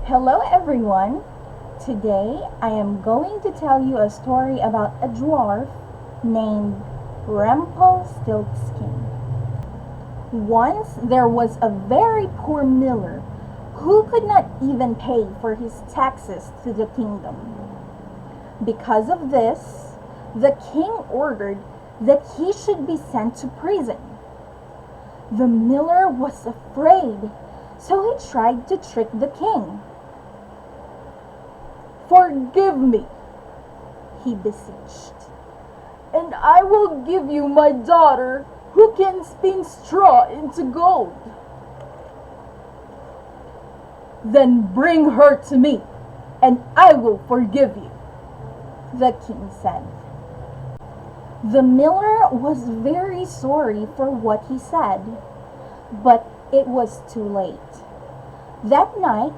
Hello everyone! Today I am going to tell you a story about a dwarf named Rumpelstiltskin. Once there was a very poor miller who could not even pay for his taxes to the kingdom. Because of this, the king ordered that he should be sent to prison. The miller was afraid, so he tried to trick the king. "Forgive me," he beseeched, "and I will give you my daughter who can spin straw into gold." "Then bring her to me, and I will forgive you," the king said. The miller was very sorry for what he said, but it was too late. That night,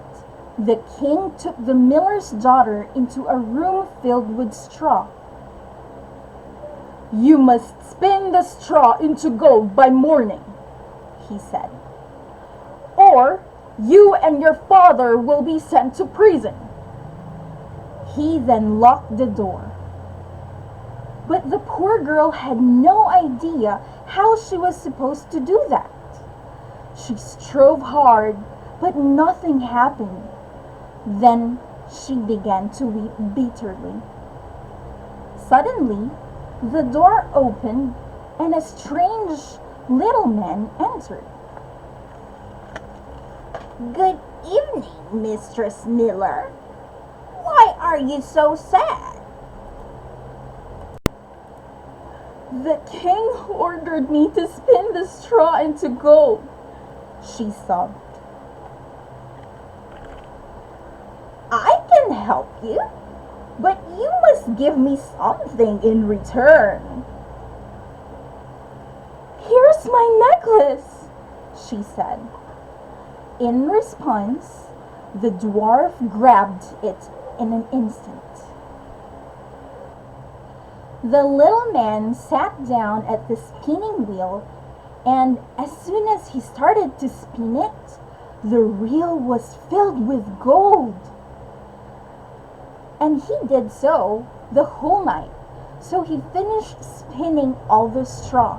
the king took the miller's daughter into a room filled with straw. "You must spin the straw into gold by morning," he said, "or you and your father will be sent to prison." He then locked the door. But the poor girl had no idea how she was supposed to do that. She strove hard, but nothing happened. Then she began to weep bitterly. Suddenly, the door opened and a strange little man entered. "Good evening, Mistress Miller. Why are you so sad?" "The king ordered me to spin the straw into gold," she sobbed. "I can help you, but you must give me something in return." "Here's my necklace," she said. In response, the dwarf grabbed it in an instant. The little man sat down at the spinning wheel, and as soon as he started to spin it, the reel was filled with gold. And he did so the whole night, so he finished spinning all the straw.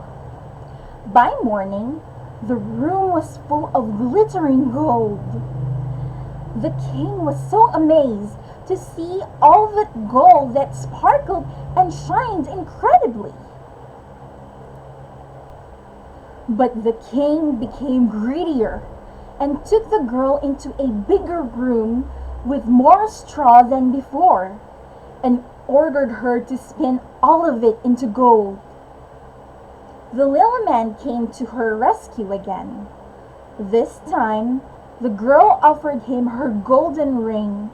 By morning, the room was full of glittering gold. The king was so amazed to see all the gold that sparkled and shined incredibly. But the king became greedier and took the girl into a bigger room with more straw than before, and ordered her to spin all of it into gold. The little man came to her rescue again. This time, the girl offered him her golden ring,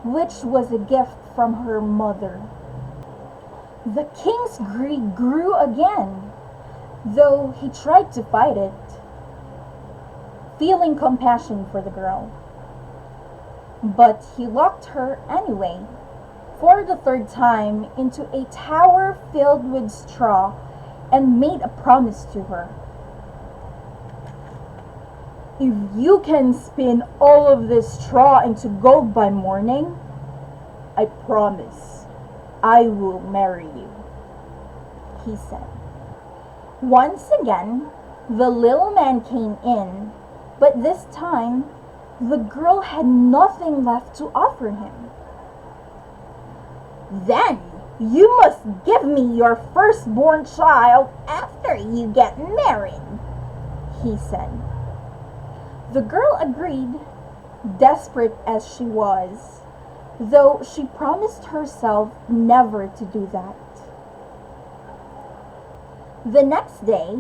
which was a gift from her mother. The king's greed grew again, though he tried to fight it, feeling compassion for the girl. But he locked her anyway, for the third time, into a tower filled with straw and made a promise to her. "If you can spin all of this straw into gold by morning, I promise I will marry you," he said. Once again, the little man came in, but this time, the girl had nothing left to offer him. "Then you must give me your firstborn child after you get married," he said. The girl agreed, desperate as she was, though she promised herself never to do that. The next day,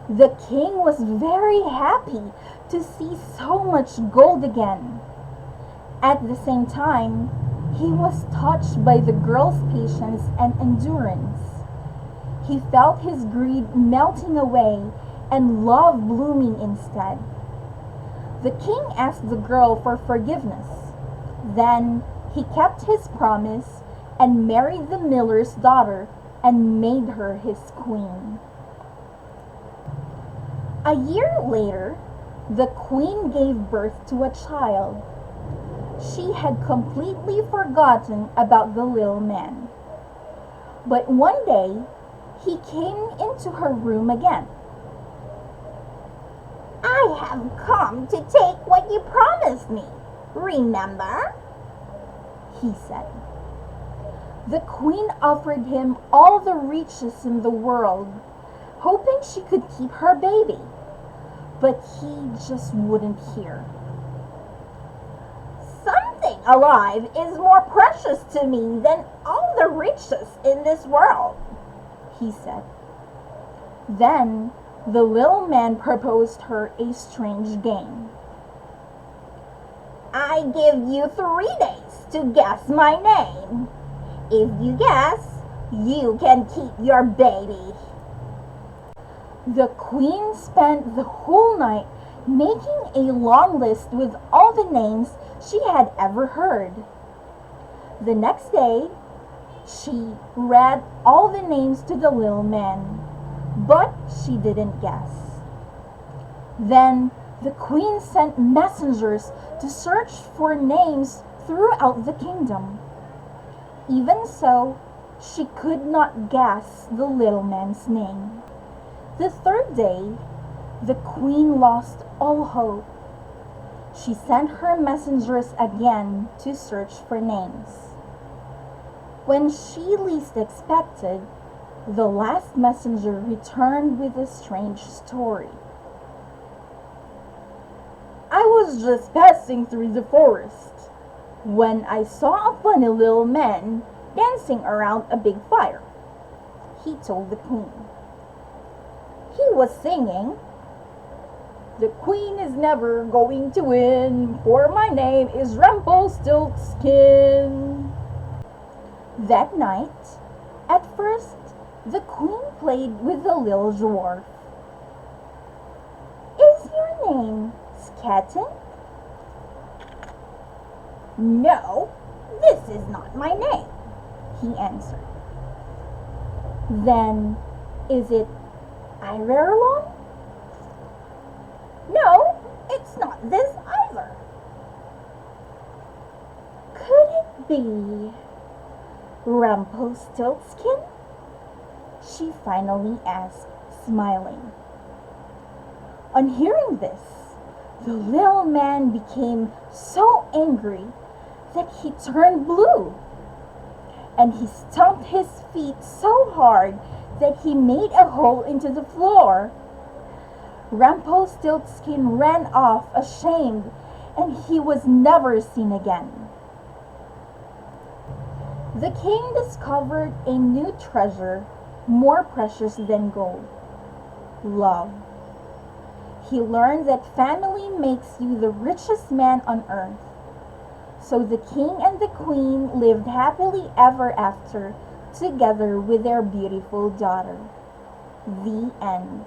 the king was very happy to see so much gold again. At the same time, he was touched by the girl's patience and endurance. He felt his greed melting away and love blooming instead. The king asked the girl for forgiveness. Then he kept his promise and married the miller's daughter and made her his queen. A year later, the queen gave birth to a child. She had completely forgotten about the little man. But one day, he came into her room again. I have come to take what you promised me. Remember? He said. The queen offered him all the riches in the world, hoping she could keep her baby. But he just wouldn't hear. Something alive is more precious to me than all the riches in this world, he said. Then the little man proposed her a strange game. I give you 3 days to guess my name. If you guess, you can keep your baby. The queen spent the whole night making a long list with all the names she had ever heard. The next day, she read all the names to the little man, but she didn't guess. Then the queen sent messengers to search for names throughout the kingdom. Even so, she could not guess the little man's name. The third day, the queen lost all hope. She sent her messengers again to search for names. When she least expected, the last messenger returned with a strange story. I was just passing through the forest when I saw a funny little man dancing around a big fire, he told the queen. He was singing, "The queen is never going to win, for my name is Rumpelstiltskin." That night, at first, the queen played with the little dwarf. "Is your name Skating?" "No, this is not my name," he answered. "Then, is it Ireland?" "No, it's not this either." "Could it be Rumpelstiltskin?" she finally asked, smiling. On hearing this, the little man became so angry that he turned blue, and he stomped his feet so hard that he made a hole into the floor. Rumpelstiltskin ran off ashamed, and he was never seen again. The king discovered a new treasure more precious than gold: love. He learned that family makes you the richest man on earth. So the king and the queen lived happily ever after, together with their beautiful daughter. The end.